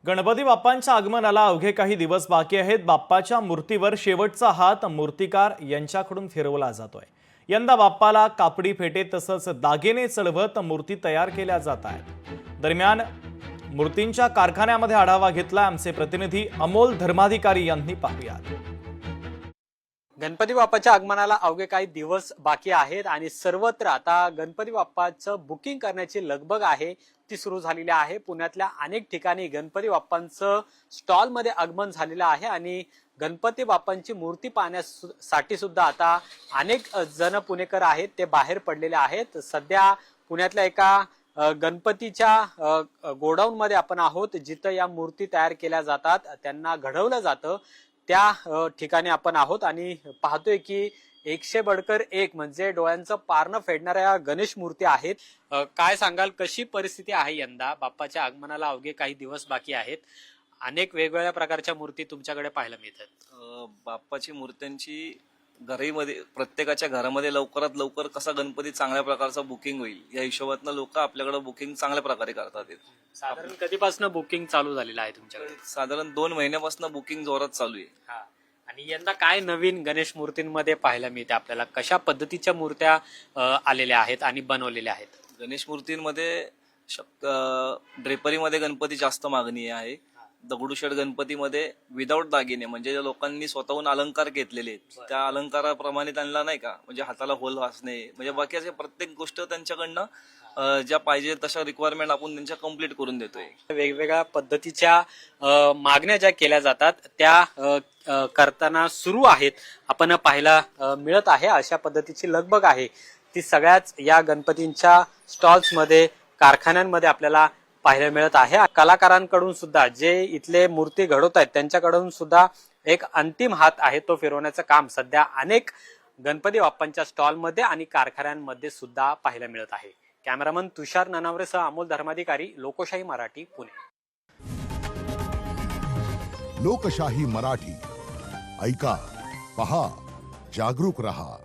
गणपती बाप्पांच्या आगमनाला अवघे काही दिवस बाकी आहेत। बाप्पाच्या मूर्तीवर शेवटचा हात मूर्तिकार यांच्याकडून फिरवला जातोय। यंदा बाप्पाला कापडी फेटे तसंच दागिने चढवत मूर्ती तयार केल्या जात आहेत। दरम्यान मूर्तींच्या कारखान्यामध्ये आढावा घेतला आमचे प्रतिनिधी अमोल धर्माधिकारी यांनी। पाहूयात। गणपती बाप्पाच्या आगमनाला अवघे काही दिवस बाकी आहेत आणि सर्वत्र आता गणपती बाप्पाचं बुकिंग करण्याची लगबग आहे ती सुरू झालेली आहे। पुण्यातल्या अनेक ठिकाणी गणपती बाप्पांचं स्टॉल मध्ये आगमन झालेलं आहे आणि गणपती बाप्पांची मूर्ती पाहण्यासाठी सुद्धा आता अनेक जण पुणेकर आहेत ते बाहेर पडलेले आहेत। सध्या पुण्यातल्या एका गणपतीच्या गोडाऊन मध्ये आपण आहोत जिथं या मूर्ती तयार केल्या जातात, त्यांना घडवलं जातं त्या ठिकाणी आपण आहोत आणि पाहतोय की 100 बडकर 1 म्हणजे डोळ्यांचं पारणं फेडणाऱ्या गणेश मूर्ती आहेत। काय सांगाल, कशी परिस्थिती आहे यंदा? बाप्पाच्या आगमनाला अवघे काही दिवस बाकी आहेत, अनेक वेगवेगळ्या प्रकारच्या मूर्ती तुमच्याकडे पाहायला मिळतात। बाप्पाची मूर्त्यांची घरामध्ये प्रत्येकाच्या घरामध्ये लवकरात लवकर कसा गणपती चांगल्या प्रकारचा बुकिंग होईल या हिशोबातनं लोक आपल्याकडे बुकिंग चांगल्या प्रकारे करतात। साधारण कधीपासून बुकिंग चालू झालेलं आहे तुमच्याकडे? साधारण 2 महिन्यापासून बुकिंग जोरात चालू आहे। आणि यंदा काय नवीन गणेश मूर्तींमध्ये पाहायला मिळते आपल्याला? कशा पद्धतीच्या मूर्त्या आलेल्या आहेत आणि बनवलेल्या आहेत? गणेश मूर्तींमध्ये ड्रेपरीमध्ये गणपती जास्त मागणी आहे। दगडूशेठ गणपतीमध्ये विदाऊट दागिने म्हणजे ज्या लोकांनी स्वतःहून अलंकार घेतलेले आहेत त्या अलंकाराप्रमाणे त्यांना नाही का म्हणजे हाताला होल वाचणे म्हणजे बाकी असे प्रत्येक गोष्ट त्यांच्याकडनं ज्या पाहिजे तशा रिक्वायरमेंट आपण त्यांच्या कम्प्लीट करून देतोय। वेगवेगळ्या पद्धतीच्या मागण्या ज्या केल्या जातात त्या करताना सुरू आहेत, आपण पाहायला मिळत आहे। अशा पद्धतीची लगबग आहे ती सगळ्याच या गणपतींच्या स्टॉल्स मध्ये, कारखान्यांमध्ये आपल्याला पाहायला मिळत आहे। कलाकारांकडून सुद्धा जे इथले मूर्ती घडवत आहेत त्यांच्याकडून सुद्धा एक अंतिम हात आहे तो फिरवण्याचं काम सध्या अनेक गणपती बाप्पांच्या स्टॉलमध्ये आणि कारखान्यांमध्ये सुद्धा पाहायला मिळत आहे। कॅमेरामन तुषार ननावरेसह अमोल धर्माधिकारी, लोकशाही मराठी, पुणे। लोकशाही मराठी ऐका, पहा, जागरूक रहा।